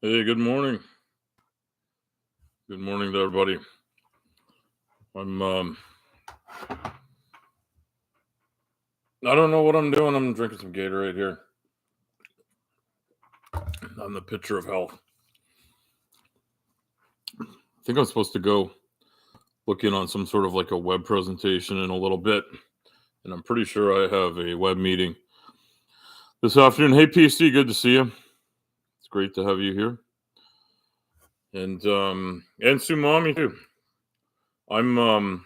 Hey, good morning. Good morning to everybody. I'm I don't know what I'm doing. I'm drinking some Gatorade here. I'm the pitcher of health. I think I'm supposed to go look in on some sort of like a web presentation in a little bit, and I'm pretty sure I have a web meeting this afternoon. Hey, PC, good to see you. It's great to have you here, and Sumami too. I'm um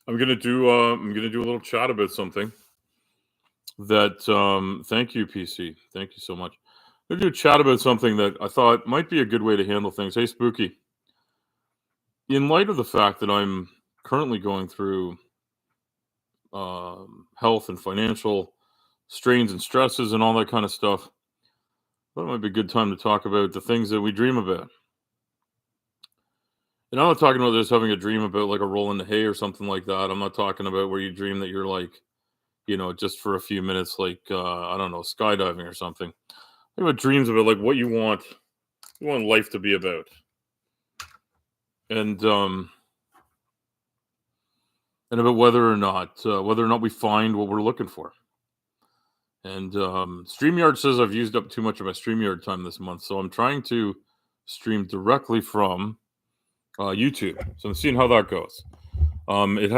I'm gonna do a little chat about something that thank you, PC. Thank you so much. I'm gonna do a chat about something that I thought might be a good way to handle things. Hey, Spooky. In light of the fact that I'm currently going through health and financial strains and stresses and all that kind of stuff, that might be a good time to talk about the things that we dream about. And I'm not talking about just having a dream about like a roll in the hay or something like that. I'm not talking about where you dream that you're like, just for a few minutes, like I don't know, skydiving or something. Think about dreams about like what you want life to be about, and um, and about whether or not we find what we're looking for. And StreamYard says I've used up too much of my StreamYard time this month, so I'm trying to stream directly from YouTube. So I'm seeing how that goes. It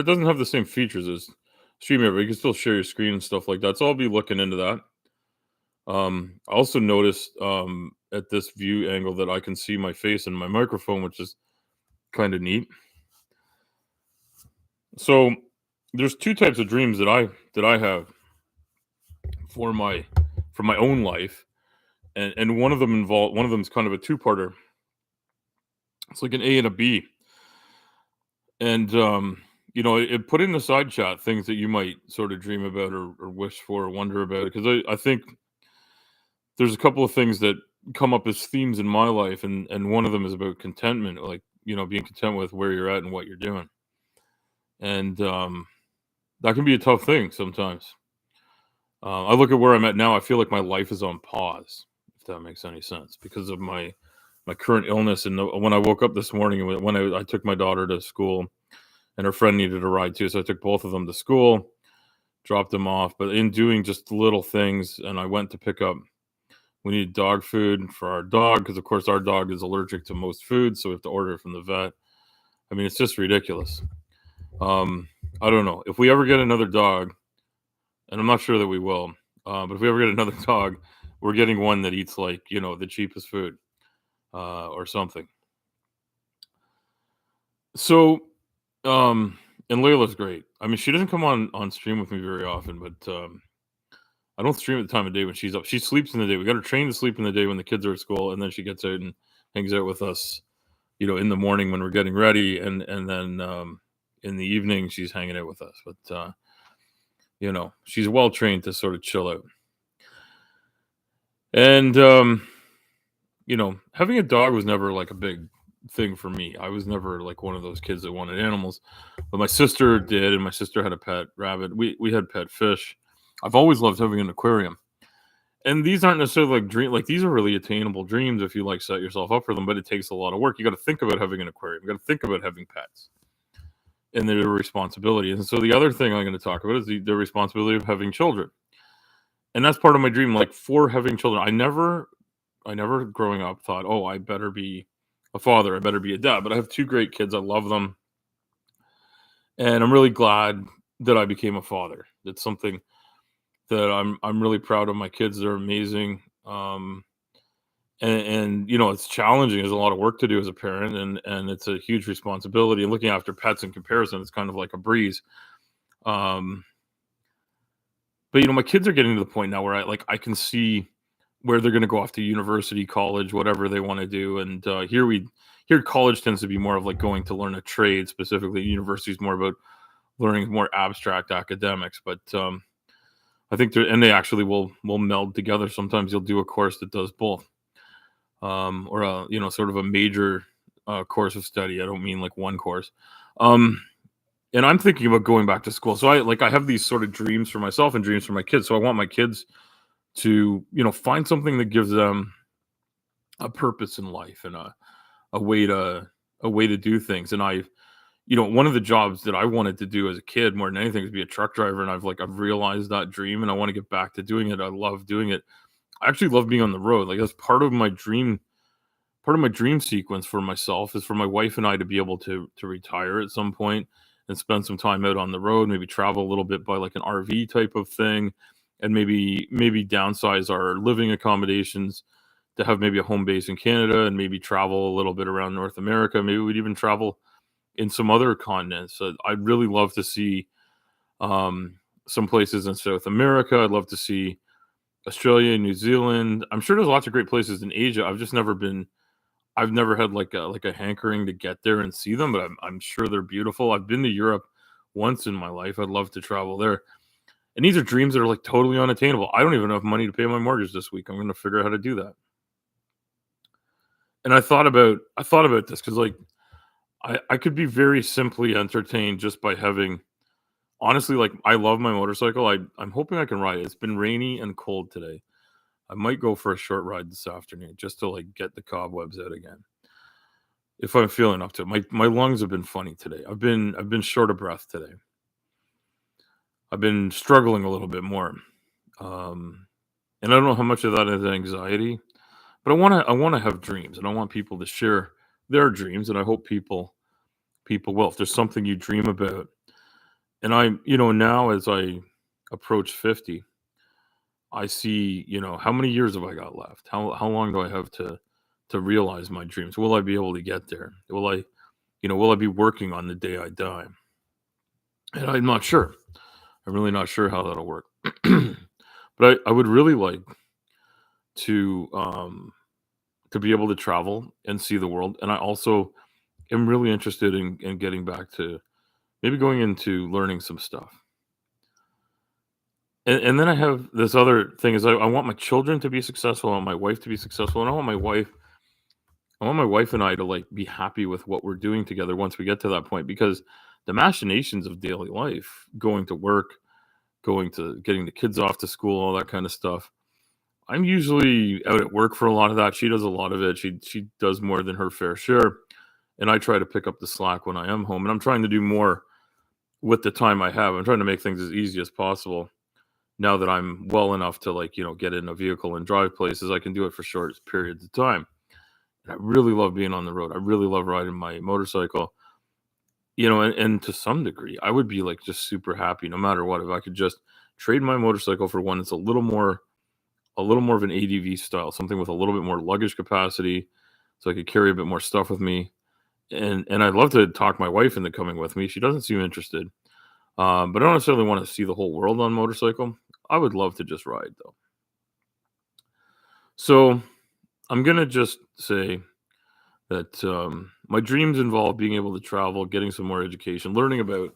doesn't have the same features as StreamYard, but you can still share your screen and stuff like that. So I'll be looking into that. I also noticed at this view angle that I can see my face and my microphone, which is kind of neat. So there's two types of dreams that I have for my own life, and one of them's kind of a two-parter. It's like an A and a B, and it put in the side chat things that you might sort of dream about or wish for or wonder about, because I think there's a couple of things that come up as themes in my life, and one of them is about contentment, like being content with where you're at and what you're doing, and that can be a tough thing sometimes. I look at where I'm at now. I feel like my life is on pause, if that makes any sense, because of my current illness. And when I woke up this morning, when I took my daughter to school, and her friend needed a ride too, so I took both of them to school, dropped them off. But in doing just little things, and I went to pick up. We need dog food for our dog because, of course, our dog is allergic to most foods, so we have to order it from the vet. I mean, it's just ridiculous. I don't know if we ever get another dog, and I'm not sure that we will. But if we ever get another dog, we're getting one that eats like the cheapest food or something. So, and Layla's great. I mean, she doesn't come on stream with me very often, but I don't stream at the time of day when she's up. She sleeps in the day. We got her trained to sleep in the day when the kids are at school, and then she gets out and hangs out with us, in the morning when we're getting ready, and then in the evening she's hanging out with us. But she's well trained to sort of chill out. And having a dog was never like a big thing for me. I was never like one of those kids that wanted animals, but my sister did, and my sister had a pet rabbit. We had pet fish. I've always loved having an aquarium. And these aren't necessarily like these are really attainable dreams if you like set yourself up for them, but it takes a lot of work. You got to think about having an aquarium. You got to think about having pets and their responsibility. And so the other thing I'm going to talk about is the responsibility of having children. And that's part of my dream, like for having children. I never growing up thought, oh, I better be a father, I better be a dad. But I have two great kids. I love them. And I'm really glad that I became a father. It's something that I'm really proud of. My kids, they're amazing. And it's challenging. There's a lot of work to do as a parent, and it's a huge responsibility. And looking after pets in comparison, it's kind of like a breeze. But my kids are getting to the point now where I can see where they're going to go off to university, college, whatever they want to do. And here college tends to be more of like going to learn a trade. Specifically, university is more about learning more abstract academics. But I think they actually will meld together. Sometimes you'll do a course that does both, or sort of a major course of study. I don't mean like one course. And I'm thinking about going back to school. So I have these sort of dreams for myself and dreams for my kids. So I want my kids to, find something that gives them a purpose in life and a way to a way to do things. And one of the jobs that I wanted to do as a kid more than anything is be a truck driver, and I've realized that dream, and I want to get back to doing it. I love doing it. I actually love being on the road. Like, that's part of my dream sequence for myself is for my wife and I to be able to retire at some point and spend some time out on the road, maybe travel a little bit by like an RV type of thing, and maybe downsize our living accommodations to have maybe a home base in Canada, and maybe travel a little bit around North America. Maybe we'd even travel in some other continents. So I'd really love to see um, some places in South America. I'd love to see Australia, New Zealand. I'm sure there's lots of great places in Asia. I've never had like a hankering to get there and see them, but I'm sure they're beautiful. I've been to Europe once in my life. I'd love to travel there. And these are dreams that are like totally unattainable. I don't even have money to pay my mortgage this week. I'm going to figure out how to do that. And I thought about this because like I could be very simply entertained just by having, honestly, like, I love my motorcycle. I'm hoping I can ride it. It's been rainy and cold today. I might go for a short ride this afternoon just to like get the cobwebs out again, if I'm feeling up to it. My lungs have been funny today. I've been short of breath today. I've been struggling a little bit more. Um, and I don't know how much of that is anxiety, but I wanna have dreams, and I want people to share their dreams, and I hope people will. If there's something you dream about, and now as I approach 50, I see, how many years have I got left? How long do I have to realize my dreams? Will I be able to get there? Will I be working on the day I die? And I'm not sure. I'm really not sure how that'll work. But I would really like to be able to travel and see the world. And I also am really interested in getting back to maybe going into learning some stuff. And then I have this other thing is I want my children to be successful. I want my wife to be successful. And I want my wife and I to like be happy with what we're doing together once we get to that point, because the machinations of daily life, going to work, going to getting the kids off to school, all that kind of stuff. I'm usually out at work for a lot of that. She does a lot of it. She does more than her fair share. And I try to pick up the slack when I am home. And I'm trying to do more with the time I have. I'm trying to make things as easy as possible. Now that I'm well enough to like, get in a vehicle and drive places, I can do it for short periods of time. And I really love being on the road. I really love riding my motorcycle. And to some degree, I would be like just super happy no matter what if I could just trade my motorcycle for one that's a little more of an ADV style, something with a little bit more luggage capacity, so I could carry a bit more stuff with me. And I'd love to talk my wife into coming with me. She doesn't seem interested, but I don't necessarily want to see the whole world on motorcycle. I would love to just ride though. So I'm gonna just say that my dreams involve being able to travel, getting some more education, learning about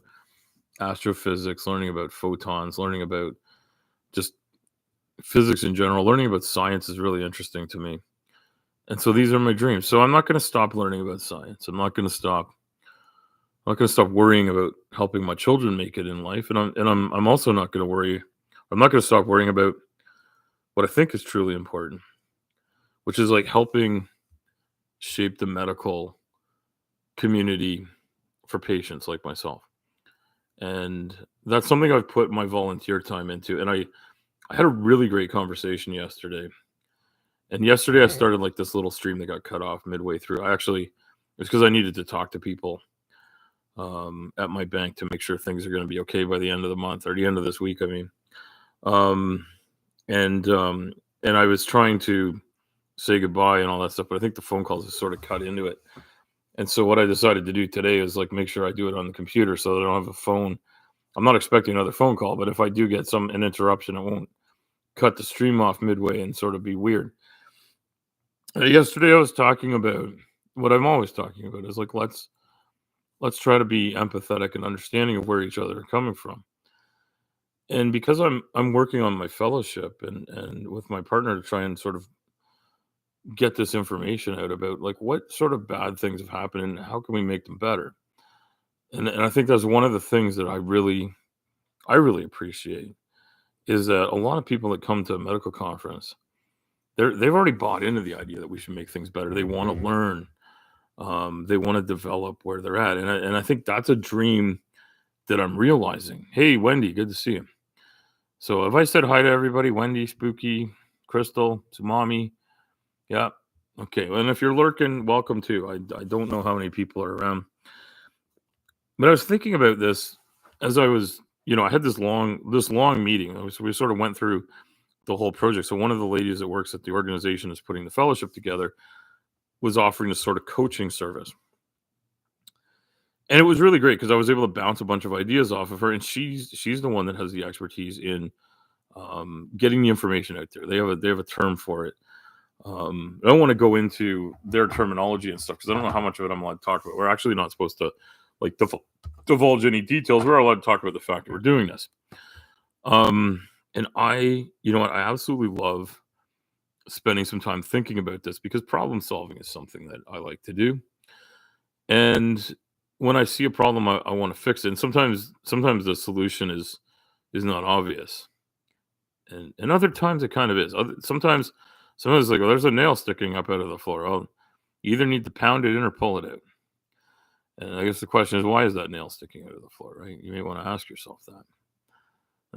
astrophysics, learning about photons, learning about just physics in general. Learning about science is really interesting to me. And so these are my dreams. So I'm not going to stop learning about science. I'm not going to stop worrying about helping my children make it in life, and I'm also not going to worry. I'm not going to stop worrying about what I think is truly important, which is like helping shape the medical community for patients like myself. And that's something I've put my volunteer time into. And I had a really great conversation yesterday. And yesterday I started like this little stream that got cut off midway through. It's because I needed to talk to people at my bank to make sure things are going to be okay by the end of the month, or the end of this week. I mean, um, and I was trying to say goodbye and all that stuff, but I think the phone calls just sort of cut into it. And so what I decided to do today is like make sure I do it on the computer so that I don't have a phone. I'm not expecting another phone call, but if I do get an interruption, it won't cut the stream off midway and sort of be weird. Yesterday I was talking about what I'm always talking about is like let's try to be empathetic and understanding of where each other are coming from. And because I'm working on my fellowship and with my partner to try and sort of get this information out about like what sort of bad things have happened and how can we make them better. And I think that's one of the things that I really appreciate is that a lot of people that come to a medical conference, they've already bought into the idea that we should make things better. They want to learn. They want to develop where they're at, and I think that's a dream that I'm realizing. Hey, Wendy, good to see you. So have I said hi to everybody? Wendy, Spooky, Crystal, Tsumami. Yeah. Okay. And if you're lurking, welcome too. I don't know how many people are around. But I was thinking about this as I was, I had this long meeting. We sort of went through the whole project. So one of the ladies that works at the organization is putting the fellowship together was offering this sort of coaching service. And it was really great because I was able to bounce a bunch of ideas off of her, and she's the one that has the expertise in getting the information out there. They have a term for it. I don't want to go into their terminology and stuff because I don't know how much of it I'm allowed to talk about. We're actually not supposed to like divulge any details. We're allowed to talk about the fact that we're doing this. And I, what, I absolutely love spending some time thinking about this because problem solving is something that I like to do. And when I see a problem, I want to fix it. And sometimes the solution is not obvious, and other times it kind of is. Sometimes it's like, well, there's a nail sticking up out of the floor. Oh, you either need to pound it in or pull it out. And I guess the question is, why is that nail sticking out of the floor? Right? You may want to ask yourself that.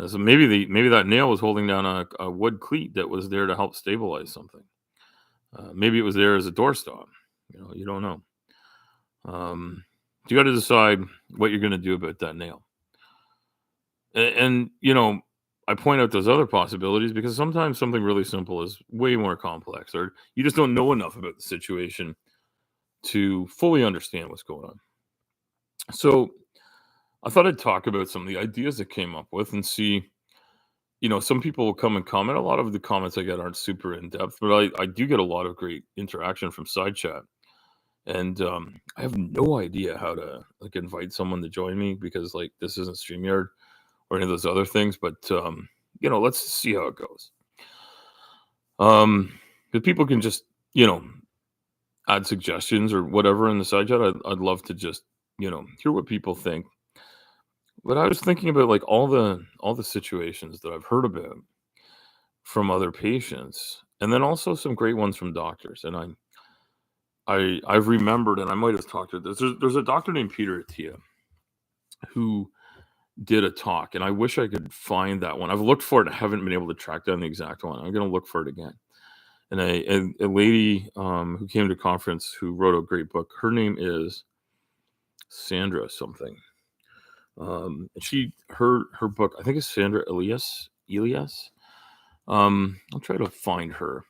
So maybe that nail was holding down a wood cleat that was there to help stabilize something. Maybe it was there as a doorstop. You don't know. You got to decide what you're going to do about that nail. And I point out those other possibilities because sometimes something really simple is way more complex, or you just don't know enough about the situation to fully understand what's going on. So I thought I'd talk about some of the ideas that came up with and see, some people will come and comment. A lot of the comments I get aren't super in depth, but I do get a lot of great interaction from side chat. And I have no idea how to invite someone to join me because this isn't StreamYard or any of those other things, but let's see how it goes. If people can just add suggestions or whatever in the side chat, I'd love to just hear what people think. But I was thinking about all the situations that I've heard about from other patients, and then also some great ones from doctors. And I've remembered, and I might have talked to this. There's a doctor named Peter Attia who did a talk, and I wish I could find that one. I've looked for it and I haven't been able to track down the exact one. I'm going to look for it again. And a lady who came to conference who wrote a great book. Her name is Sandra something. And her book, I think, is Sandra Elias. I'll try to find her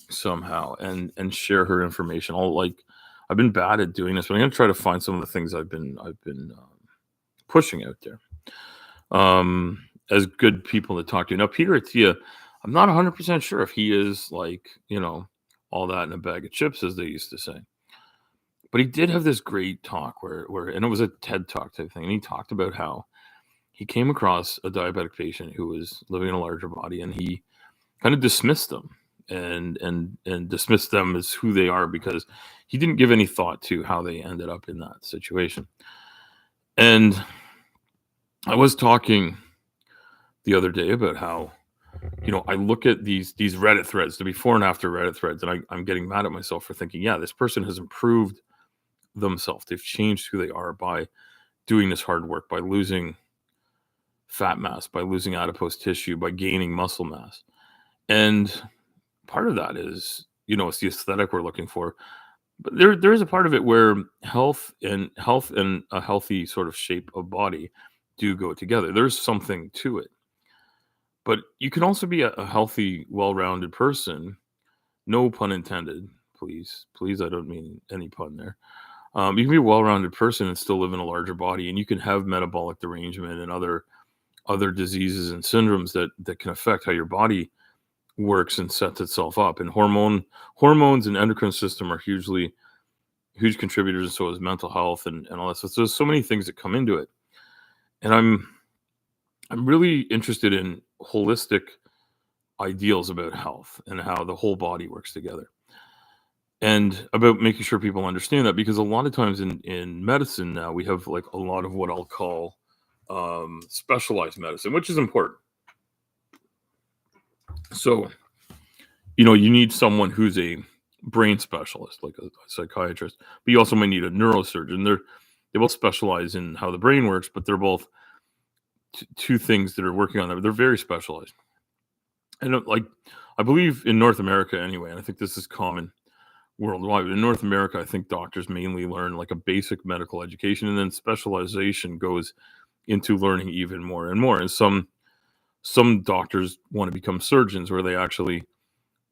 somehow and share her information. I've been bad at doing this, but I'm going to try to find some of the things I've been pushing out there as good people to talk to. Now, Peter Attia, I'm not 100% sure if he is all that in a bag of chips, as they used to say. But he did have this great talk where and it was a TED Talk type thing. And he talked about how he came across a diabetic patient who was living in a larger body, and he kind of dismissed them and dismissed them as who they are because he didn't give any thought to how they ended up in that situation. And I was talking the other day about how, I look at these Reddit threads, the before and after Reddit threads, and I'm getting mad at myself for thinking, yeah, this person has improved themselves. They've changed who they are by doing this hard work, by losing fat mass, by losing adipose tissue, by gaining muscle mass. And part of that is, it's the aesthetic we're looking for. But there is a part of it where health and a healthy sort of shape of body do go together. There's something to it. But you can also be a healthy, well-rounded person. No pun intended, please. Please, I don't mean any pun there. You can be a well-rounded person and still live in a larger body, and you can have metabolic derangement and other diseases and syndromes that can affect how your body works and sets itself up. And hormones and endocrine system are huge contributors, and so is mental health and all that. So there's so many things that come into it. And I'm really interested in holistic ideals about health and how the whole body works together. And about making sure people understand that, because a lot of times in medicine now we have a lot of what I'll call specialized medicine, which is important. So, you need someone who's a brain specialist, like a psychiatrist, but you also might need a neurosurgeon. They both specialize in how the brain works, but they're both two things that are working on that. They're very specialized. And like, I believe in North America anyway, and I think this is common worldwide. In North America, I think doctors mainly learn like a basic medical education, and then specialization goes into learning even more and more. And some doctors want to become surgeons, where they actually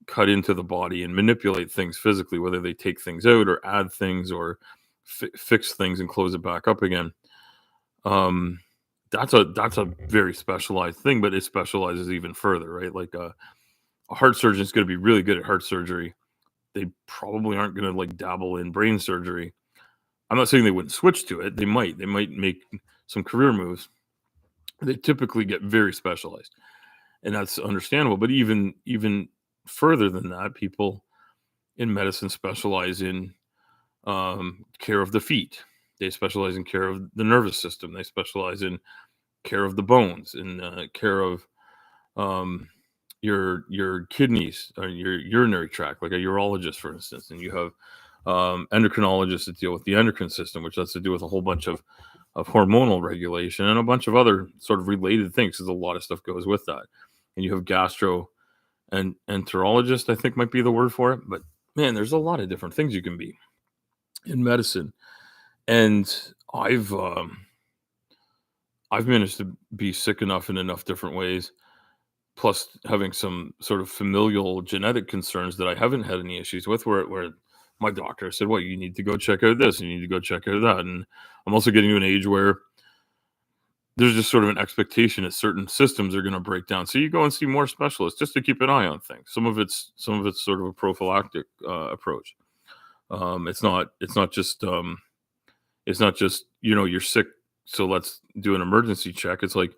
cut into the body and manipulate things physically, whether they take things out or add things or fix things and close it back up again. Um, that's a very specialized thing, but it specializes even further, right? Like a heart surgeon is going to be really good at heart surgery. They probably aren't going to like dabble in brain surgery. I'm not saying they wouldn't switch to it. They might. They might make some career moves. They typically get very specialized, and that's understandable. But even further than that, people in medicine specialize in care of the feet. They specialize in care of the nervous system. They specialize in care of the bones and care of um, your kidneys or your urinary tract, like a urologist, for instance. And you have endocrinologists that deal with the endocrine system, which has to do with a whole bunch of hormonal regulation and a bunch of other sort of related things, because a lot of stuff goes with that. And you have gastro and enterologist, I think might be the word for it. But man, there's a lot of different things you can be in medicine. And I've managed to be sick enough in enough different ways, plus having some sort of familial genetic concerns, that I haven't had any issues with, where my doctor said, well, you need to go check out this, and you need to go check out that. And I'm also getting to an age where there's just sort of an expectation that certain systems are going to break down. So you go and see more specialists just to keep an eye on things. Some of it's sort of a prophylactic approach. It's not just you're sick, so let's do an emergency check. It's like,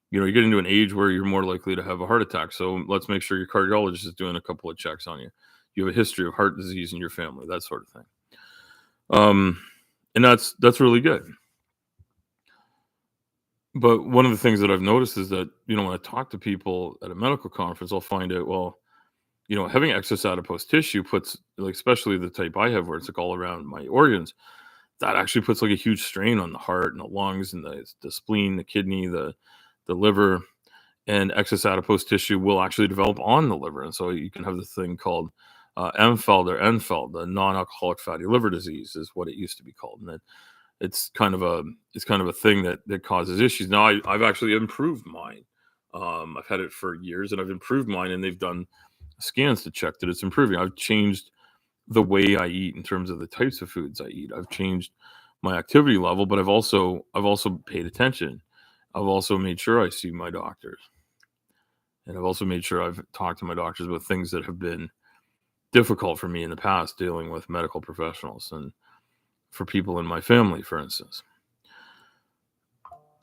you get into an age where you're more likely to have a heart attack, so let's make sure your cardiologist is doing a couple of checks on you. You have a history of heart disease in your family, that sort of thing. And that's really good. But one of the things that I've noticed is that, when I talk to people at a medical conference, I'll find out, well, having excess adipose tissue puts, like, especially the type I have, where it's like all around my organs, that actually puts like a huge strain on the heart and the lungs and the spleen, the kidney, the liver. And excess adipose tissue will actually develop on the liver. And so you can have this thing called MFELD or NFELD, the non-alcoholic fatty liver disease is what it used to be called. And it's kind of a thing that causes issues. Now I've actually improved mine. I've had it for years and I've improved mine, and they've done scans to check that it's improving. I've changed the way I eat in terms of the types of foods I eat. I've changed my activity level, but I've also paid attention. I've also made sure I see my doctors. And I've also made sure I've talked to my doctors about things that have been difficult for me in the past, dealing with medical professionals and for people in my family, for instance.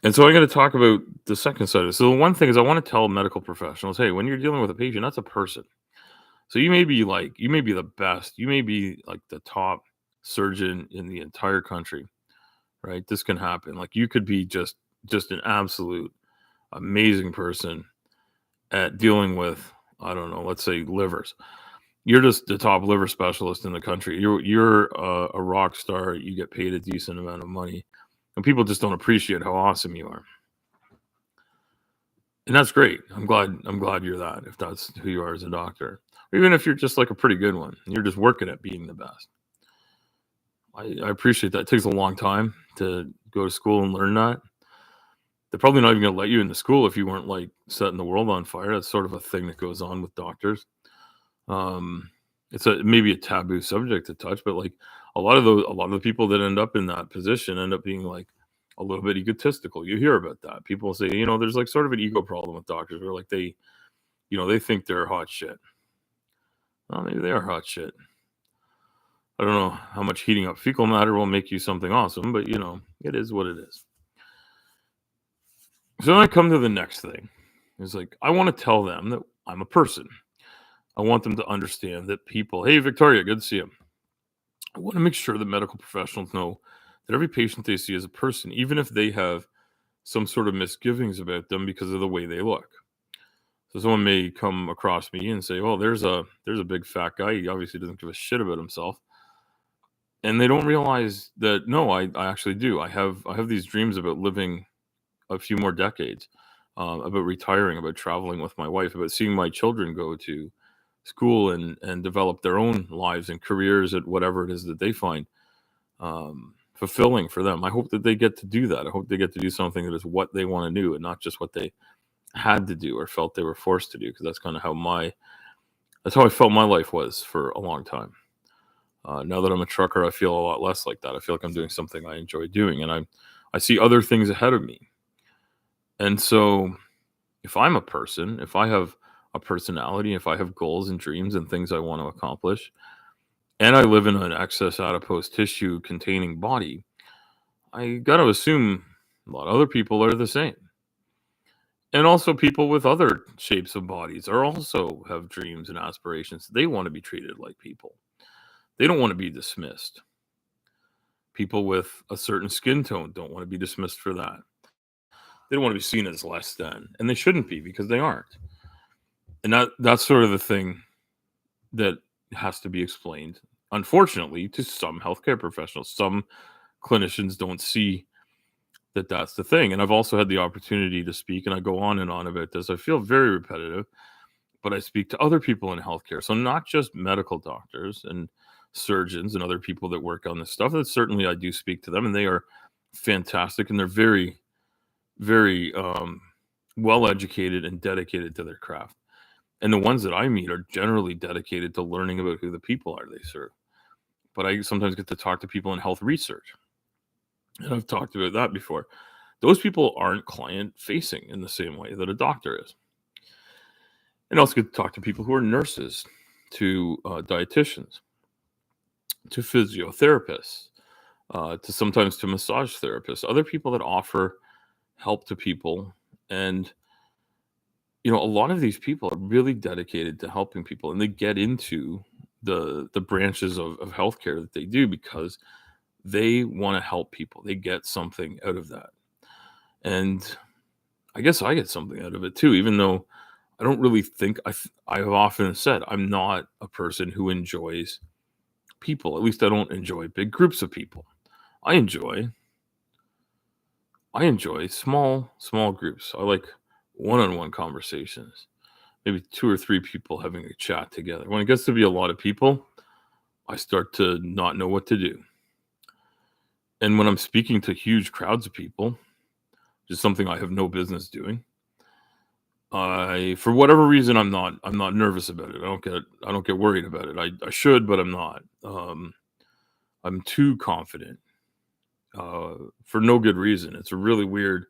And so I'm going to talk about the second side of it. So the one thing is, I want to tell medical professionals, hey, when you're dealing with a patient, that's a person. So you may be the best, you may be like the top surgeon in the entire country, right? This can happen. Like, you could be just an absolute amazing person at dealing with, I don't know, let's say livers. You're just the top liver specialist in the country. You're a rock star. You get paid a decent amount of money, and people just don't appreciate how awesome you are. And that's great. I'm glad you're that, if that's who you are as a doctor. Or even if you're just like a pretty good one, and you're just working at being the best. I appreciate that. It takes a long time to go to school and learn that. They're probably not even going to let you into school if you weren't like setting the world on fire. That's sort of a thing that goes on with doctors. It's maybe a taboo subject to touch, but like a lot of the people that end up in that position end up being like a little bit egotistical. You hear about that. People say, there's like sort of an ego problem with doctors, where like they think they're hot shit. Well, maybe they are hot shit. I don't know how much heating up fecal matter will make you something awesome, but it is what it is. So then I come to the next thing. It's like, I want to tell them that I'm a person. I want them to understand that people, hey, Victoria, good to see you. I want to make sure that medical professionals know that every patient they see is a person, even if they have some sort of misgivings about them because of the way they look. So someone may come across me and say, "Oh, there's a big fat guy. He obviously doesn't give a shit about himself." And they don't realize that no, I actually do. I have these dreams about living a few more decades, about retiring, about traveling with my wife, about seeing my children go to school and develop their own lives and careers at whatever it is that they find fulfilling for them. I hope that they get to do that. I hope they get to do something that is what they want to do and not just what they had to do or felt they were forced to do. Because that's kind of how that's how I felt my life was for a long time. Now that I'm a trucker, I feel a lot less like that. I feel like I'm doing something I enjoy doing, and I see other things ahead of me. And so, if I'm a person, if I have a personality, if I have goals and dreams and things I want to accomplish, and I live in an excess adipose tissue containing body, I got to assume a lot of other people are the same. And also, people with other shapes of bodies are also have dreams and aspirations. They want to be treated like people. They don't want to be dismissed. People with a certain skin tone don't want to be dismissed for that. They don't want to be seen as less than, and they shouldn't be because they aren't. And that's sort of the thing that has to be explained. Unfortunately, to some healthcare professionals, some clinicians don't see that that's the thing. And I've also had the opportunity to speak, and I go on and on about this. I feel very repetitive, but I speak to other people in healthcare. So not just medical doctors and surgeons and other people that work on this stuff. That certainly I do speak to them, and they are fantastic, and they're very, very well educated and dedicated to their craft. And the ones that I meet are generally dedicated to learning about who the people are they serve. But I sometimes get to talk to people in health research, and I've talked about that before. Those people aren't client facing in the same way that a doctor is. And also get to talk to people who are nurses, to dietitians, to physiotherapists, to sometimes to massage therapists, other people that offer help to people. And a lot of these people are really dedicated to helping people, and they get into the branches of healthcare that they do because they want to help people. They get something out of that. And I guess I get something out of it too, even though I don't really think I've often said I'm not a person who enjoys people. At least I don't enjoy big groups of people. I enjoy small groups. I like one-on-one conversations. Maybe 2 or 3 people having a chat together. When it gets to be a lot of people, I start to not know what to do. And when I'm speaking to huge crowds of people, which is something I have no business doing, for whatever reason, I'm not nervous about it. I don't get worried about it. I should, but I'm not. I'm too confident, for no good reason. It's a really weird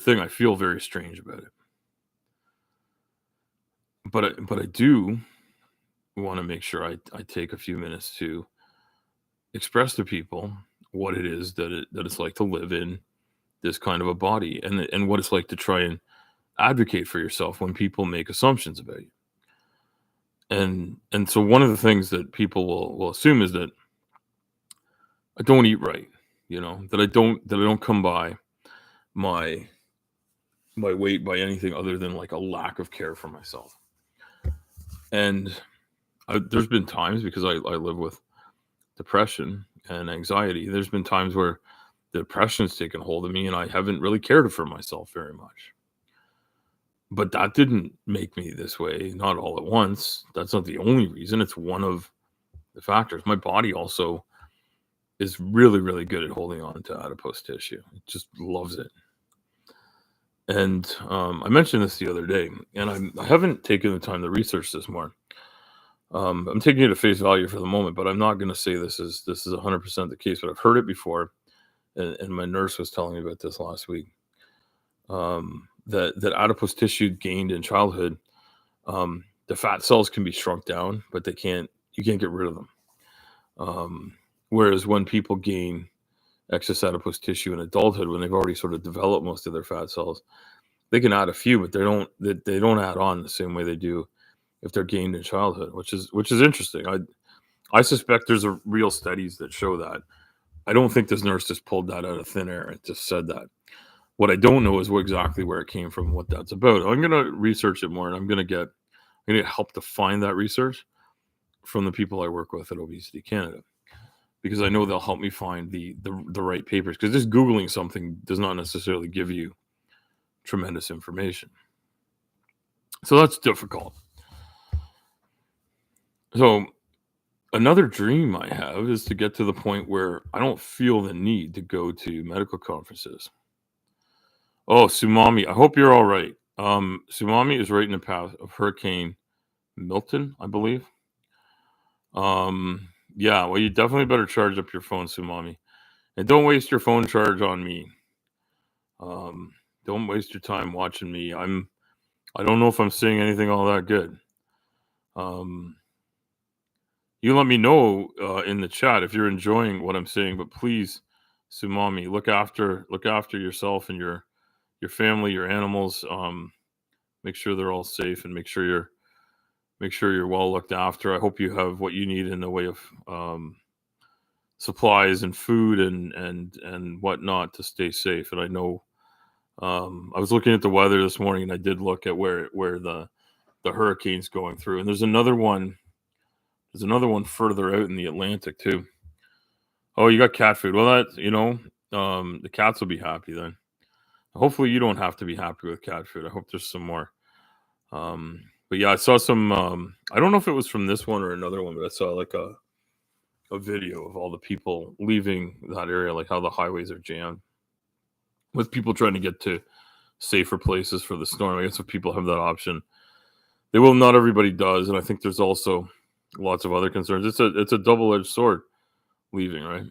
thing. I feel very strange about it. But I do want to make sure I take a few minutes to express to people what it is that it's like to live in this kind of a body, and what it's like to try and advocate for yourself when people make assumptions about you. And so one of the things that people will assume is that I don't eat right, that I don't come by my weight by anything other than like a lack of care for myself. And there's been times, because I live with depression and anxiety. There's been times where the depression's taken hold of me and I haven't really cared for myself very much. But that didn't make me this way, not all at once. That's not the only reason. It's one of the factors. My body also is really, really good at holding on to adipose tissue. It just loves it. And I mentioned this the other day, and I haven't taken the time to research this more. I'm taking it at face value for the moment, but I'm not going to say this is 100% the case. But I've heard it before, and my nurse was telling me about this last week. That adipose tissue gained in childhood, the fat cells can be shrunk down, but you can't get rid of them. Whereas when people gain excess adipose tissue in adulthood, when they've already sort of developed most of their fat cells, they can add a few, but they don't add on the same way they do if they're gained in childhood, which is interesting. I suspect there's a real studies that show that. I don't think this nurse just pulled that out of thin air and just said that. What I don't know is what exactly where it came from, what that's about. I'm gonna research it more, and I'm gonna get help to find that research from the people I work with at Obesity Canada, because I know they'll help me find the right papers. Because just googling something does not necessarily give you tremendous information, so that's difficult. So another dream I have is to get to the point where I don't feel the need to go to medical conferences. Oh, Sumami, I hope you're all right. Sumami is right in the path of Hurricane Milton, I believe. Yeah, well, you definitely better charge up your phone, Sumami, and don't waste your phone charge on me. Um, don't waste your time watching me. I don't know if I'm saying anything all that good. Um, you let me know in the chat if you're enjoying what I'm saying, but please, Sumami, look after yourself and your family, your animals. Make sure they're all safe, and make sure you're well looked after. I hope you have what you need in the way of supplies and food and whatnot to stay safe. And I know I was looking at the weather this morning, and I did look at where the hurricane's going through, and there's another one. There's another one further out in the Atlantic too. Oh, you got cat food. Well, the cats will be happy then. Hopefully, you don't have to be happy with cat food. I hope there's some more. But yeah, I saw some. I don't know if it was from this one or another one, but I saw like a video of all the people leaving that area, like how the highways are jammed with people trying to get to safer places for the storm. I guess if people have that option, they will. Not everybody does, and I think there's also lots of other concerns. It's a double edged sword leaving, right?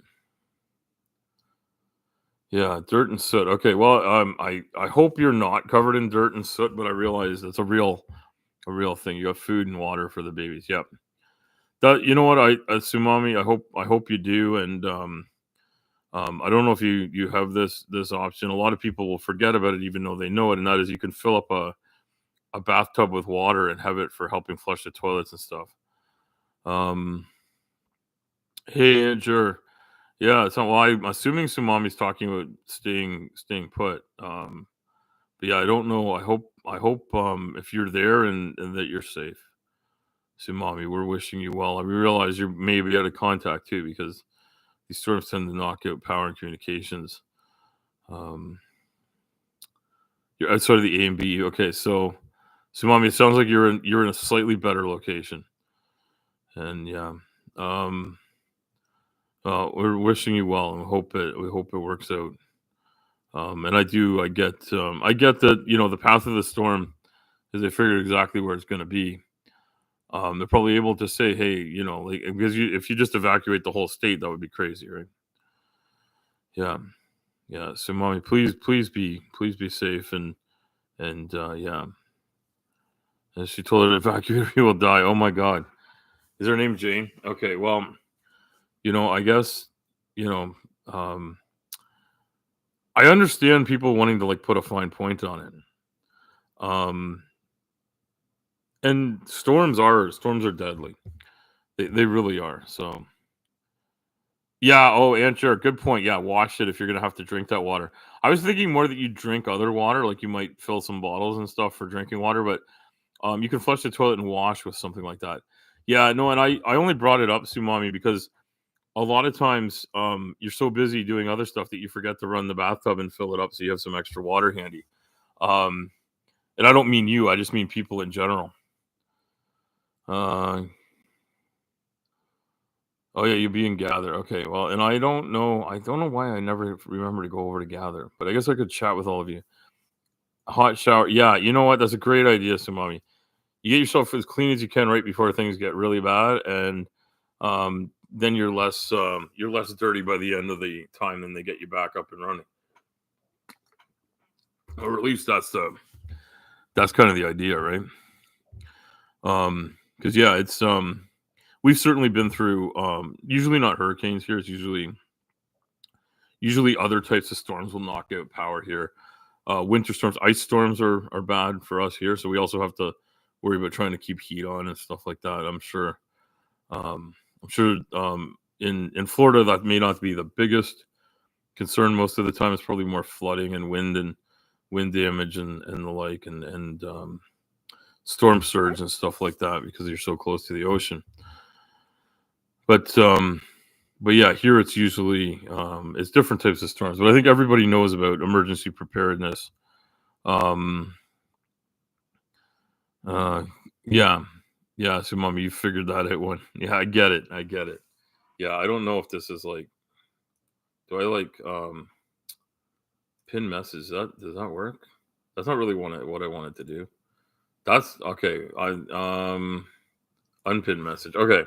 Yeah, dirt and soot. Okay, well, I hope you're not covered in dirt and soot, but I realize that's a real thing. You have food and water for the babies. Yep. That, you know what, Sumami, I hope you do, and I don't know if you have this option. A lot of people will forget about it, even though they know it, and that is you can fill up a bathtub with water and have it for helping flush the toilets and stuff. Um, hey, sure, yeah. So, well, I'm assuming Sumami's talking about staying put. But yeah, I don't know. I hope if you're there and that you're safe, Sumami. We're wishing you well. I realize you're maybe out of contact too, because these storms tend to knock out power and communications. Um, you're outside of the A and B. Okay, so mommy, it sounds like you're in a slightly better location, and yeah, um, we're wishing you well, and we hope it works out. And I get that the path of the storm is they figured exactly where it's going to be. They're probably able to say, hey, like because if you just evacuate the whole state, that would be crazy, right? Yeah, yeah. So, mommy, please be safe and yeah. And she told her to evacuate or he will die. Oh my God. Is her name Jane? Okay, well, I guess, you know, um, I understand people wanting to like put a fine point on it. Um, and storms are deadly. They really are. So yeah. Oh, and sure. Good point. Yeah, wash it if you're gonna have to drink that water. I was thinking more that you drink other water, like you might fill some bottles and stuff for drinking water, but you can flush the toilet and wash with something like that. Yeah, no, and I only brought it up, Sumami, because a lot of times you're so busy doing other stuff that you forget to run the bathtub and fill it up so you have some extra water handy. Um, and I don't mean you, I just mean people in general. Uh, oh yeah, you're being Gather. Okay, well, and I don't know why I never remember to go over to Gather, but I guess I could chat with all of you. Hot shower. Yeah, you know what? That's a great idea, Sumami. You get yourself as clean as you can right before things get really bad, and then you're less dirty by the end of the time, and they get you back up and running. Or at least that's kind of the idea, right? Because yeah, it's we've certainly been through usually not hurricanes here. It's usually other types of storms will knock out power here. Winter storms, ice storms are bad for us here, so we also have to worry about trying to keep heat on and stuff like that. I'm sure in Florida that may not be the biggest concern most of the time is probably more flooding and wind damage and the like, and storm surge and stuff like that because you're so close to the ocean. But yeah, here it's usually it's different types of storms. But I think everybody knows about emergency preparedness. Um, uh, yeah, yeah. So, mommy, you figured that out one. Yeah, I get it. I get it. Yeah, I don't know if this is like. Do I like pin message? Does that work? That's not really what I wanted to do. That's okay. I unpin message. Okay.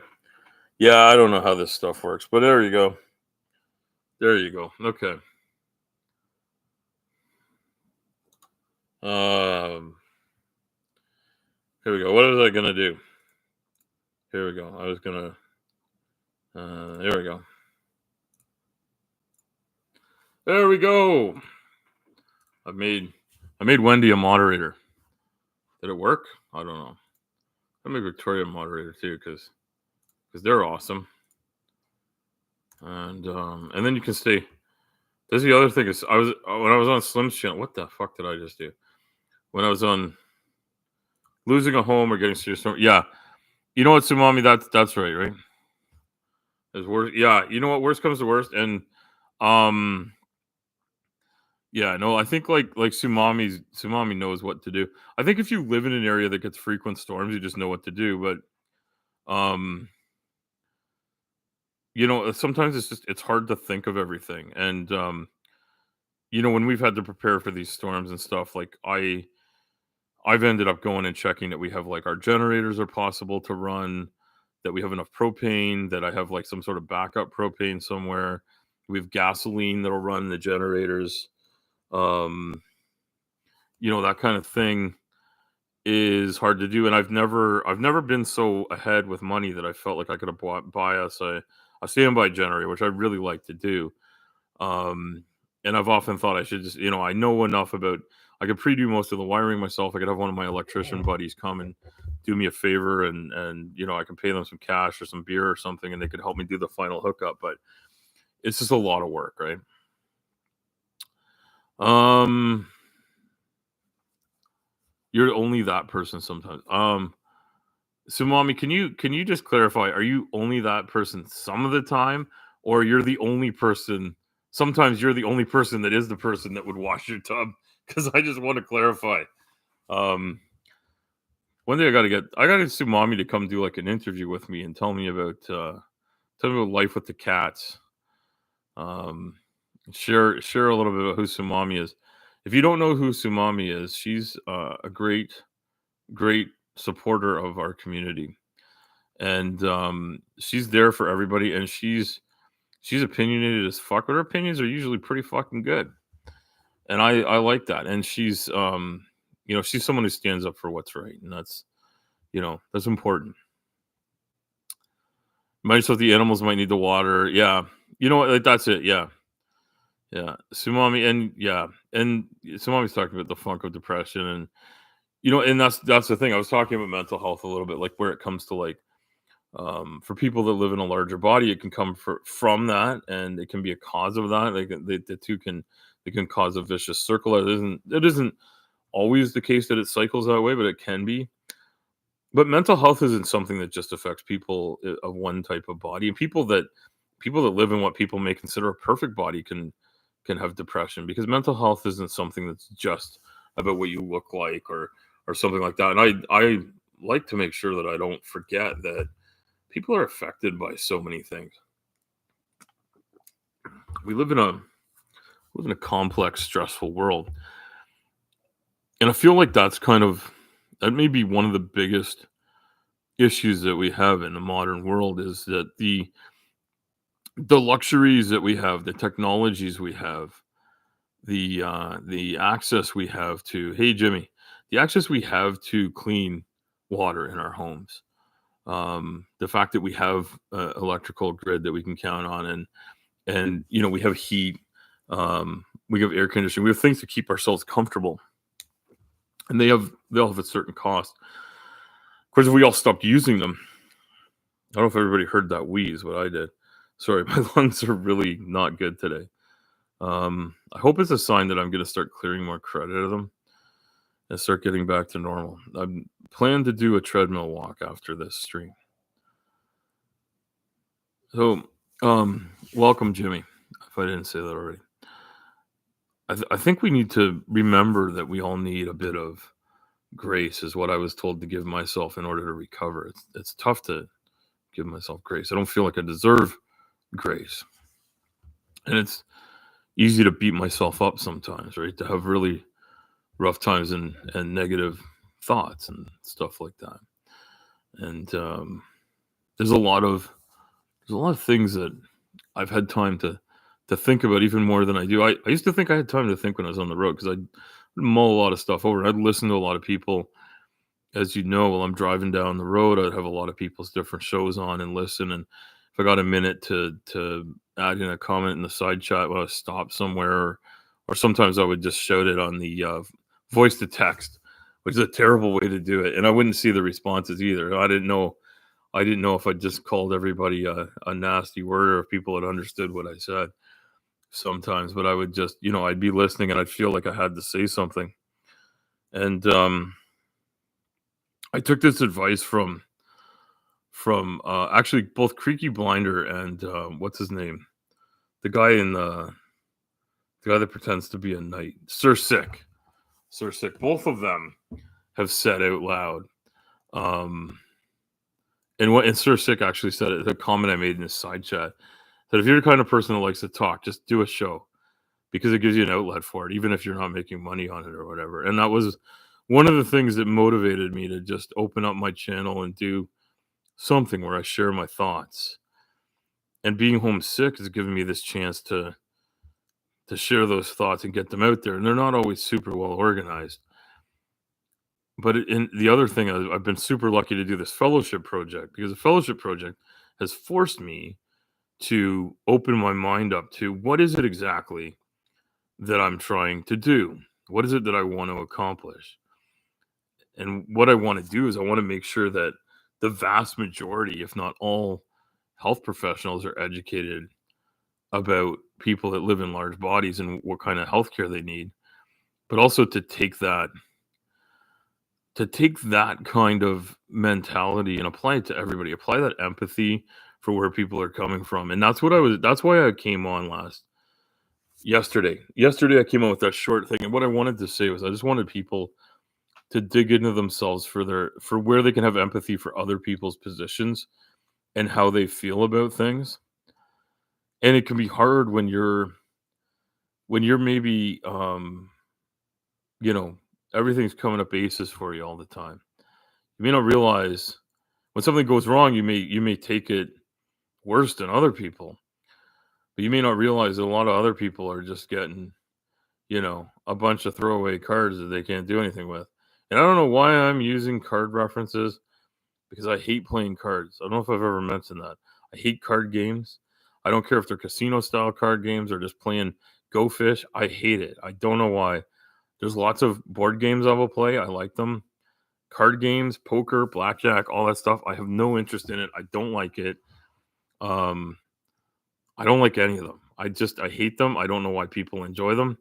Yeah, I don't know how this stuff works, but there you go. There you go. Okay. Um, here we go. What was I gonna do? Here we go. I was gonna. There we go. There we go. I made Wendy a moderator. Did it work? I don't know. I made Victoria a moderator too, because they're awesome. And then you can stay. There's the other thing is when I was on Slim's channel. What the fuck did I just do? When I was on losing a home or getting serious. Yeah, you know what, Sumami? That's right, right? There's worse. Yeah, you know what? Worst comes to worst, and um, yeah, no, I think like Sumami knows what to do. I think if you live in an area that gets frequent storms, you just know what to do. But you know, sometimes it's hard to think of everything, and you know, when we've had to prepare for these storms and stuff, like I've ended up going and checking that we have like our generators are possible to run, that we have enough propane, that I have like some sort of backup propane somewhere. We have gasoline that'll run the generators. Um, you know, that kind of thing is hard to do. And I've never been so ahead with money that I felt like I could have buy us a standby generator, which I really like to do. Um, and I've often thought I should just, you know, I know enough about, I could pre-do most of the wiring myself. I could have one of my electrician buddies come and do me a favor, and you know, I can pay them some cash or some beer or something, and they could help me do the final hookup. But it's just a lot of work, right? Um, you're only that person sometimes. So, mommy, can you just clarify? Are you only that person some of the time, or you're the only person? Sometimes you're the only person that is the person that would wash your tub. Because I just want to clarify. Um, one day I gotta sue mommy to come do like an interview with me and tell me about life with the cats. Um, share a little bit about who Sumami is. If you don't know who Sumami is, she's a great supporter of our community, and she's there for everybody. And she's opinionated as fuck, but her opinions are usually pretty fucking good, and I like that. And she's you know, she's someone who stands up for what's right, and that's, you know, that's important. Might so the animals might need the water. Yeah, you know what? Like, that's it. Yeah, yeah. Sumami, and yeah, and Sumami's talking about the funk of depression, and you know, and that's the thing. I was talking about mental health a little bit, like where it comes to like for people that live in a larger body, it can come from that, and it can be a cause of that. Like the two can, they can cause a vicious circle. It isn't always the case that it cycles that way, but it can be. But mental health isn't something that just affects people of one type of body. And people that live in what people may consider a perfect body can have depression, because mental health isn't something that's just about what you look like or something like that. And I like to make sure that I don't forget that people are affected by so many things. We live in a complex, stressful world. And I feel like that may be one of the biggest issues that we have in the modern world, is that the luxuries that we have, the technologies we have, the access we have to, hey Jimmy, the access we have to clean water in our homes, the fact that we have electrical grid that we can count on, and you know, we have heat, we have air conditioning, we have things to keep ourselves comfortable, and they'll have a certain cost. Of course, if we all stopped using them, I don't know if everybody heard that wheeze, what I did. Sorry, my lungs are really not good today. I hope it's a sign that I'm going to start clearing more credit of them and start getting back to normal. I plan to do a treadmill walk after this stream. So, welcome, Jimmy. If I didn't say that already, I think we need to remember that we all need a bit of grace, is what I was told to give myself in order to recover. It's tough to give myself grace. I don't feel like I deserve grace, and it's easy to beat myself up sometimes, right? To have really rough times and negative thoughts and stuff like that. And there's a lot of things that I've had time to think about even more than I do. I used to think I had time to think when I was on the road because I'd mull a lot of stuff over. I'd listen to a lot of people. As you know, while I'm driving down the road, I'd have a lot of people's different shows on and listen. And if I got a minute to add in a comment in the side chat when I stopped somewhere, or sometimes I would just shout it on the voice to text, which is a terrible way to do it. And I wouldn't see the responses either. I didn't know if I just called everybody a nasty word or if people had understood what I said sometimes. But I would just, I'd be listening and I'd feel like I had to say something. And I took this advice from actually both Creaky Blinder and what's his name, the guy that pretends to be a knight, Sir Sick. Both of them have said out loud, and Sir Sick actually said it. The comment I made in his side chat that if you're the kind of person that likes to talk, just do a show because it gives you an outlet for it, even if you're not making money on it or whatever. And that was one of the things that motivated me to just open up my channel and do something where I share my thoughts. And being homesick has given me this chance to share those thoughts and get them out there. And they're not always super well organized. But in the other thing, I've been super lucky to do this fellowship project because the fellowship project has forced me to open my mind up to what is it exactly that I'm trying to do? What is it that I want to accomplish? And what I want to do is I want to make sure that the vast majority, if not all, health professionals are educated about people that live in large bodies and what kind of healthcare they need, but also to take that kind of mentality and apply it to everybody. Apply that empathy for where people are coming from. And that's why I came on yesterday. Yesterday I came on with that short thing. And what I wanted to say was I just wanted people to dig into themselves for where they can have empathy for other people's positions and how they feel about things. And it can be hard when you're maybe you know, everything's coming up aces for you all the time. You may not realize when something goes wrong, you may take it worse than other people, but you may not realize that a lot of other people are just getting, a bunch of throwaway cards that they can't do anything with. And I don't know why I'm using card references because I hate playing cards. I don't know if I've ever mentioned that. I hate card games. I don't care if they're casino style card games or just playing Go Fish. I hate it. I don't know why. There's lots of board games I will play. I like them. Card games, poker, blackjack, all that stuff. I have no interest in it. I don't like it. Um, I don't like any of them. I hate them. I don't know why people enjoy them.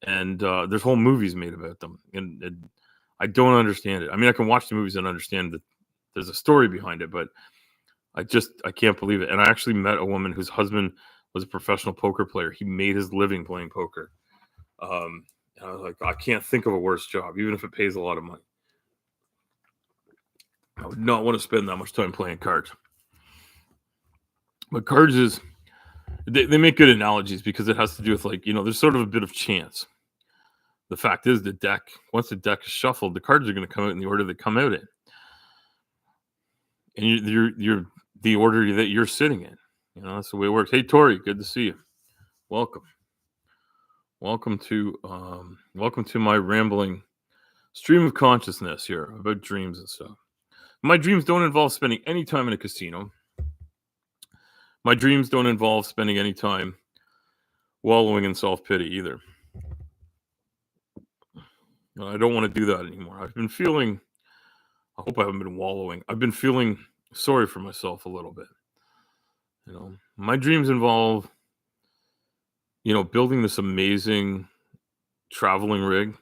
And there's whole movies made about them. And I don't understand it. I mean, I can watch the movies and understand that there's a story behind it, but I can't believe it. And I actually met a woman whose husband was a professional poker player. He made his living playing poker. And I was like, I can't think of a worse job, even if it pays a lot of money. I would not want to spend that much time playing cards. But cards is, they make good analogies because it has to do with there's sort of a bit of chance. The fact is once the deck is shuffled, the cards are going to come out in the order they come out in. And you're the order that you're sitting in. That's the way it works. Hey, Tori, good to see you. Welcome. Welcome to my rambling stream of consciousness here about dreams and stuff. My dreams don't involve spending any time in a casino. My dreams don't involve spending any time wallowing in self-pity either. I don't want to do that anymore. I hope I haven't been wallowing. I've been feeling sorry for myself a little bit. My dreams involve building this amazing traveling rig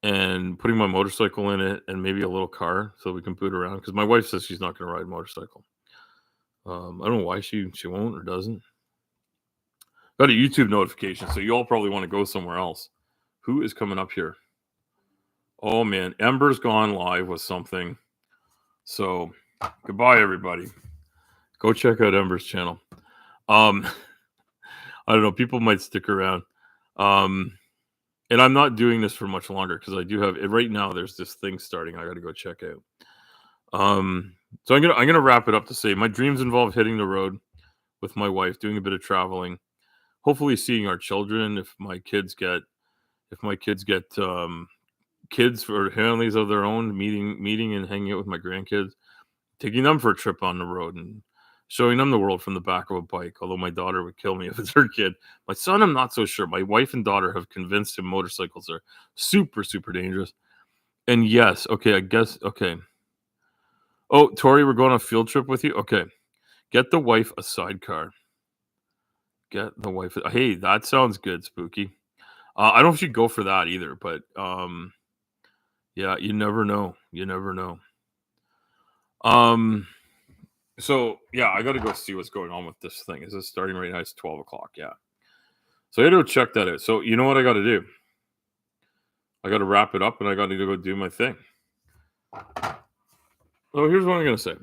and putting my motorcycle in it and maybe a little car so we can boot around. Because my wife says she's not going to ride a motorcycle. I don't know why she won't or doesn't. Got a YouTube notification, so you all probably want to go somewhere else. Who is coming up here? Oh man, Ember's gone live with something. So goodbye, everybody. Go check out Ember's channel. I don't know. People might stick around. And I'm not doing this for much longer because I do have right now. There's this thing starting. I got to go check out. So I'm gonna wrap it up to say my dreams involve hitting the road with my wife, doing a bit of traveling, hopefully seeing our children. If my kids get kids or families of their own, meeting and hanging out with my grandkids, taking them for a trip on the road and showing them the world from the back of a bike. Although my daughter would kill me if it's her kid. My son, I'm not so sure. My wife and daughter have convinced him motorcycles are super, super dangerous. And yes, okay, I guess, okay. Oh, Tori, we're going on a field trip with you? Okay. Get the wife a sidecar. Get the wife. Hey, that sounds good, Spooky. I don't know if she'd go for that either, but yeah, you never know. You never know. So yeah, I gotta go see what's going on with this thing. Is it starting right now? It's 12 o'clock. Yeah. So I gotta go check that out. So you know what I gotta do? I gotta wrap it up and I gotta go do my thing. So here's what I'm gonna say.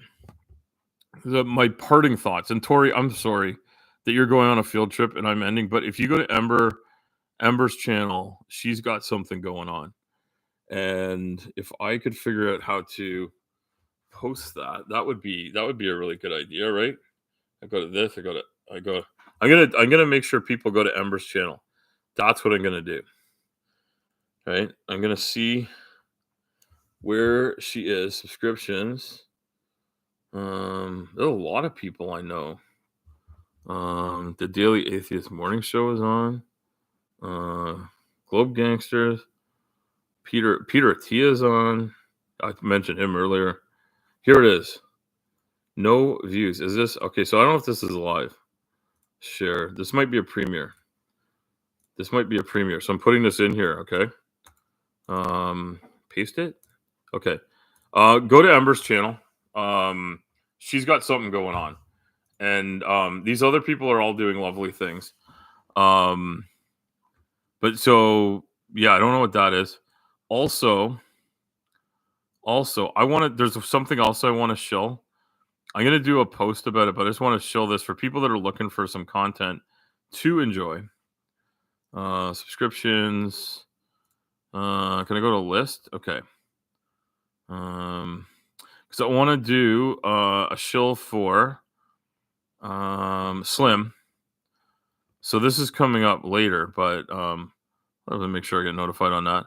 My parting thoughts. And Tori, I'm sorry that you're going on a field trip and I'm ending, but if you go to Ember's channel, she's got something going on. And if I could figure out how to post that, that would be a really good idea, right? I go to this, I'm gonna make sure people go to Ember's channel. That's what I'm gonna do. Right? I'm gonna see where she is. Subscriptions. There's a lot of people I know. The Daily Atheist Morning Show is on. Globe Gangsters. Peter Attia's on. I mentioned him earlier. Here it is. No views. Is this okay? So I don't know if this is live. Share. This might be a premiere. So I'm putting this in here. Okay. Paste it. Okay. Go to Ember's channel. She's got something going on, and these other people are all doing lovely things. But so yeah, I don't know what that is. Also, I want to. There's something else I want to show. I'm gonna do a post about it, but I just want to show this for people that are looking for some content to enjoy. Subscriptions. Can I go to list? Okay. Because I want to do a shill for Slim. So this is coming up later, but let me make sure I get notified on that.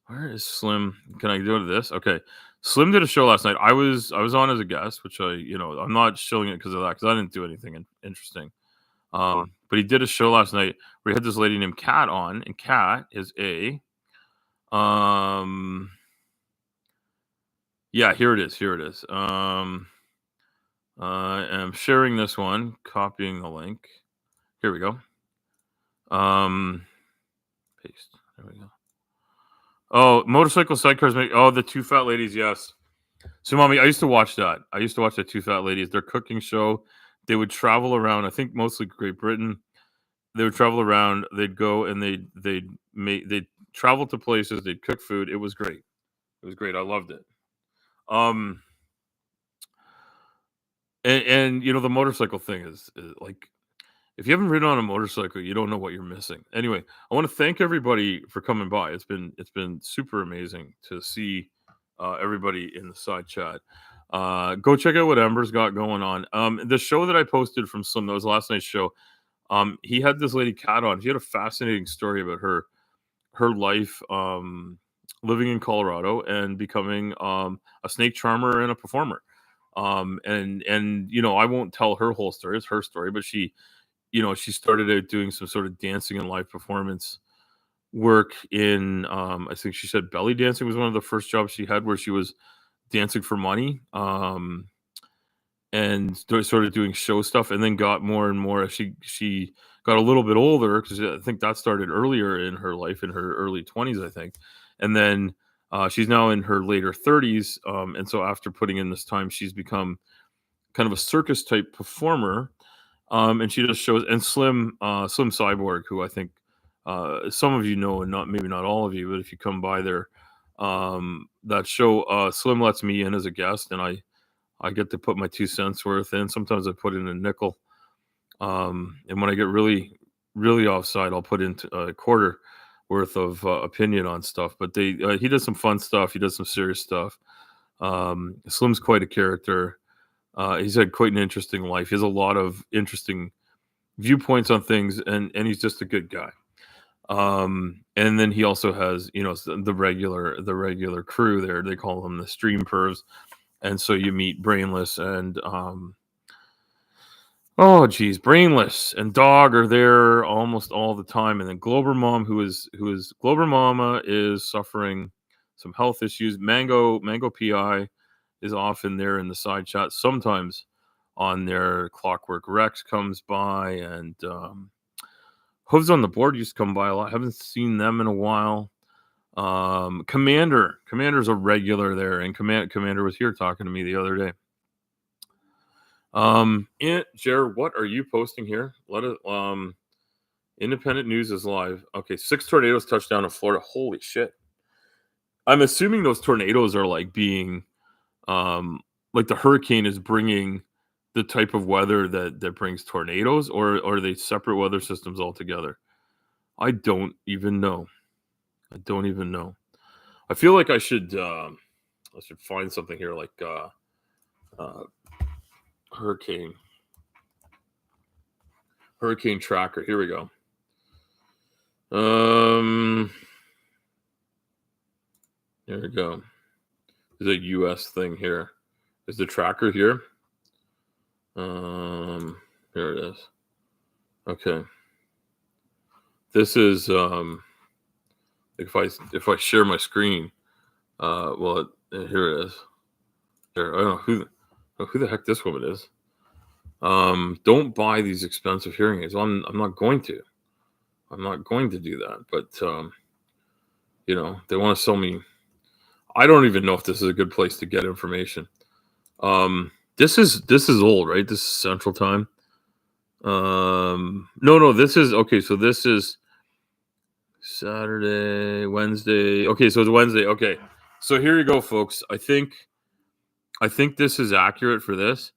Where is Slim? Can I go to this? Okay. Slim did a show last night. I was on as a guest, which I'm not showing it because of that, because I didn't do anything interesting. But he did a show last night where he had this lady named Kat on, and Kat is a yeah, here it is. I am sharing this one, copying the link. Here we go. Paste. There we go. Oh, motorcycle sidecars make. Oh, the two fat ladies. Yes. So, mommy, I used to watch that. I used to watch the two fat ladies. Their cooking show. They would travel around. I think mostly Great Britain. They would travel around. They'd go and they'd travel to places. They'd cook food. It was great. I loved it. And the motorcycle thing is like, if you haven't ridden on a motorcycle, you don't know what you're missing. Anyway, I want to thank everybody for coming by. It's been super amazing to see everybody in the side chat. Go check out what Ember's got going on. The show that I posted from Slim, that was last night's show. He had this lady Kat on. She had a fascinating story about her life living in Colorado and becoming a snake charmer and a performer. And I won't tell her whole story. It's her story, but she started out doing some sort of dancing and live performance work in, I think she said belly dancing was one of the first jobs she had where she was dancing for money. and started doing show stuff, and then got more and more as she got a little bit older, because I think that started earlier in her life, in her early 20s, I think. And then she's now in her later 30s, and so after putting in this time, she's become kind of a circus type performer, and she just shows. And Slim Cyborg, who I think some of you know, and not maybe not all of you, but if you come by there, that show, Slim lets me in as a guest, and I get to put my 2 cents worth in. Sometimes I put in a nickel. And when I get really, really offside, I'll put in a quarter worth of opinion on stuff. But he does some fun stuff. He does some serious stuff. Slim's quite a character. He's had quite an interesting life. He has a lot of interesting viewpoints on things, and he's just a good guy. And then he also has, the regular crew there. They call them the stream pervs. And so you meet Brainless and Brainless and Dog are there almost all the time, and then Glober Mom, who is Glober Mama, is suffering some health issues. Mango PI is often there in the side chat. Sometimes on their Clockwork Rex comes by, and Hooves on the Board used to come by a lot. Haven't seen them in a while. Commander's a regular there, and Commander was here talking to me the other day. Jared, what are you posting here? Independent News is live. Okay, 6 tornadoes touched down in Florida. Holy shit. I'm assuming those tornadoes are like being, like the hurricane is bringing the type of weather that brings tornadoes, or are they separate weather systems altogether? I don't even know. I feel like I should find something here like hurricane tracker. Here we go. There we go. There's a US thing here. Is the tracker here? Here it is. Okay. This is if I share my screen, well, here it is. There, I don't know who the heck this woman is. Don't buy these expensive hearing aids. I'm not going to. I'm not going to do that. But they want to sell me. I don't even know if this is a good place to get information. This is old, right? This is Central Time. No, this is okay. So this is Saturday, Wednesday. Okay, so it's Wednesday. Okay, so here you go, folks. I think this is accurate for this,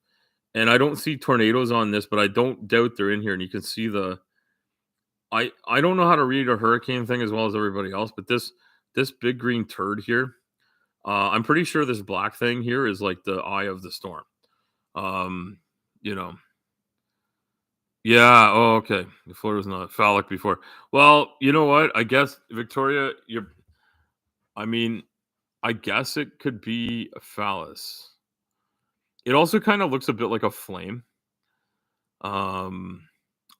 and I don't see tornadoes on this, but I don't doubt they're in here, and you can see the. I don't know how to read a hurricane thing as well as everybody else, but this big green turd here, I'm pretty sure this black thing here is like the eye of the storm. Yeah. Oh, okay. The floor was not phallic before. Well, you know what? I guess Victoria, I guess it could be a phallus. It also kind of looks a bit like a flame. I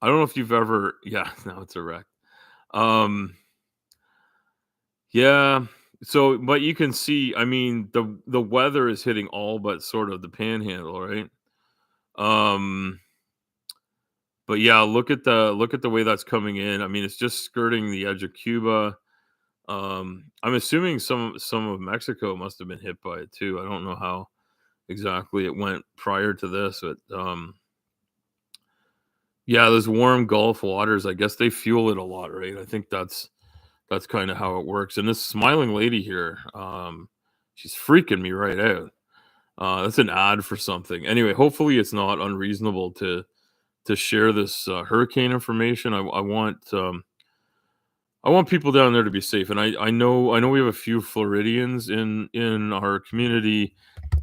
don't know if you've ever. Yeah. No, it's erect. Yeah. So, but you can see. The weather is hitting all but sort of the panhandle, right? But yeah, look at the way that's coming in. It's just skirting the edge of Cuba. I'm assuming some of Mexico must have been hit by it too. I don't know how exactly it went prior to this, but yeah, those warm Gulf waters, I guess they fuel it a lot, right? I think that's kind of how it works. And this smiling lady here, she's freaking me right out. That's an ad for something. Anyway, hopefully it's not unreasonable to share this hurricane information. I want people down there to be safe, and I know we have a few Floridians in our community,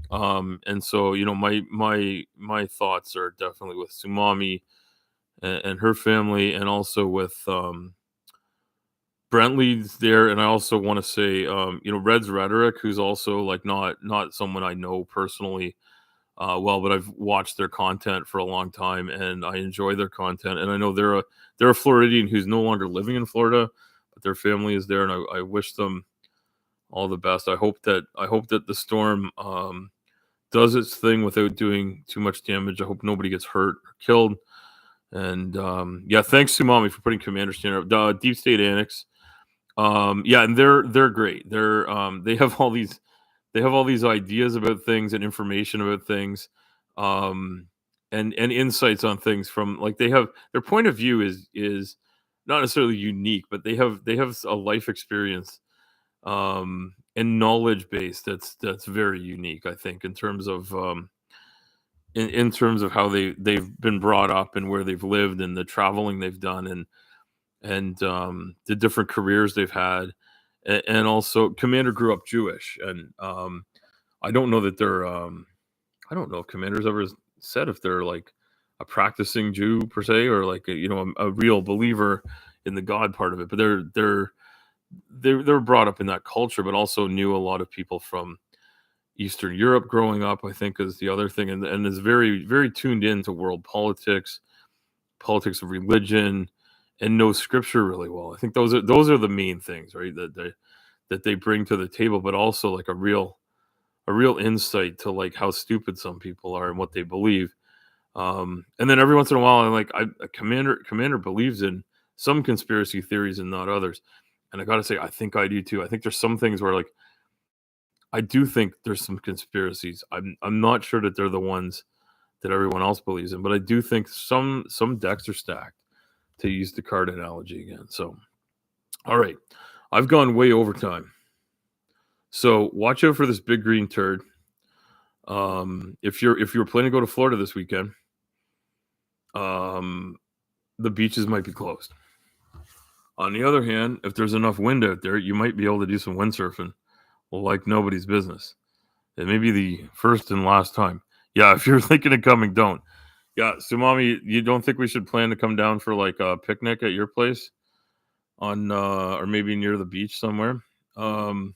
and so my thoughts are definitely with Sumami and her family, and also with Brentley's there. And I also want to say, Red's Rhetoric, who's also like not someone I know personally. Well, but I've watched their content for a long time, and I enjoy their content. And I know they're a Floridian who's no longer living in Florida, but their family is there, and I wish them all the best. I hope that the storm does its thing without doing too much damage. I hope nobody gets hurt or killed. And yeah, thanks Sumami for putting Commander Standard up. Deep State Annex. Yeah, and they're great. They have all these ideas about things and information about things, um, and insights on things from like they have their point of view is not necessarily unique, but they have a life experience and knowledge base that's very unique. I think in terms of how they've been brought up and where they've lived and the traveling they've done and the different careers they've had, and also Commander grew up Jewish, and I don't know that they're I don't know if Commander's ever said if they're like a practicing Jew per se or like a real believer in the God part of it, but they're brought up in that culture, but also knew a lot of people from Eastern Europe growing up. I think is the other thing, and is very very tuned into world politics, politics of religion, and knows scripture really well. I think those are the main things, right? That they bring to the table, but also like a real insight to like how stupid some people are and what they believe. And then every once in a while, I'm like, a commander believes in some conspiracy theories and not others. And I got to say, I think I do too. I think there's some things where like I do think there's some conspiracies. I'm not sure that they're the ones that everyone else believes in, but I do think some decks are stacked, to use the card analogy again. So, all right, I've gone way over time. So watch out for this big green turd. If you're planning to go to Florida this weekend, um, the beaches might be closed. On the other hand, if there's enough wind out there, you might be able to do some windsurfing like nobody's business. It may be the first and last time. Yeah, if you're thinking of coming, don't. Yeah, Sumami, you don't think we should plan to come down for like a picnic at your place on or maybe near the beach somewhere? Um,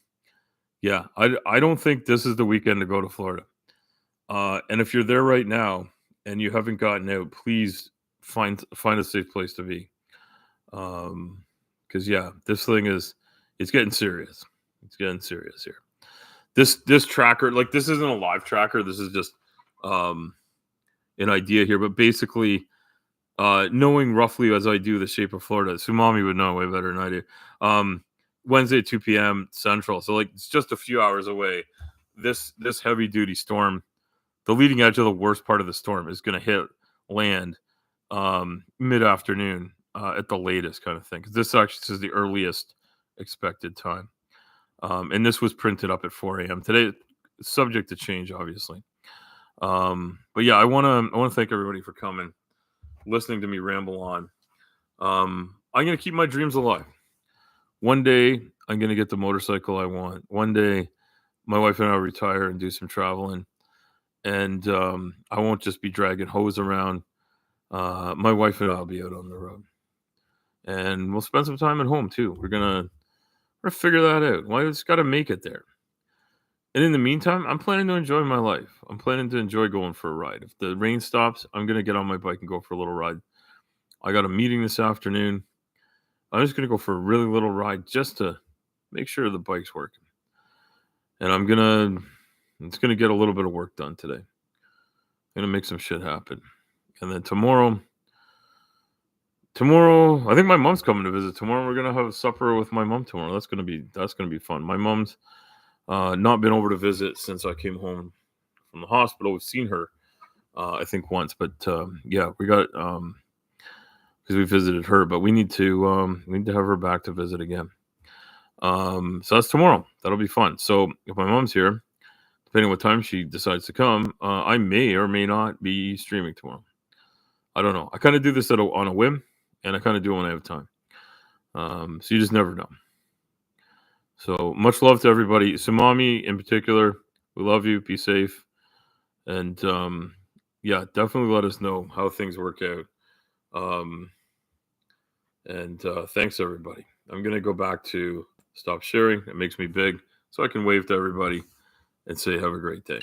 yeah, I don't think this is the weekend to go to Florida. And if you're there right now and you haven't gotten out, please find a safe place to be. Because yeah, this thing is it's getting serious. It's getting serious here. This tracker, like this isn't a live tracker. This is just um, an idea here. But basically, knowing roughly as I do the shape of Florida, Sumami would know way better than I do. Um, Wednesday at 2 p.m. Central, so like it's just a few hours away. This heavy duty storm, the leading edge of the worst part of the storm, is going to hit land mid afternoon at the latest, kind of thing. 'Cause this actually is the earliest expected time, and this was printed up at 4 a.m. today, subject to change, obviously. But yeah, I want to thank everybody for coming, listening to me ramble on. I'm gonna keep my dreams alive. One day, I'm gonna get the motorcycle I want. One day, my wife and I will retire and do some traveling, and I won't just be dragging hose around. My wife and I'll be out on the road, and we'll spend some time at home too. We're gonna figure that out. Well, I just got to make it there. And in the meantime, I'm planning to enjoy my life. I'm planning to enjoy going for a ride. If the rain stops, I'm gonna get on my bike and go for a little ride. I got a meeting this afternoon. I'm just gonna go for a really little ride just to make sure the bike's working. And it's gonna get a little bit of work done today. I'm gonna make some shit happen. And then tomorrow, I think my mom's coming to visit. Tomorrow we're gonna have supper with my mom tomorrow. That's gonna be fun. My mom's not been over to visit since I came home from the hospital. We've seen her, I think once, but yeah, we got because we visited her, but we need to have her back to visit again. So that's tomorrow. That'll be fun. So if my mom's here, depending on what time she decides to come, I may or may not be streaming tomorrow. I don't know. I kind of do this on a whim, and I kind of do it when I have time. So you just never know. So much love to everybody. Sumami in particular, we love you. Be safe, and yeah, definitely let us know how things work out. Um, and thanks everybody. I'm gonna go back to stop sharing. It makes me big, so I can wave to everybody and say have a great day.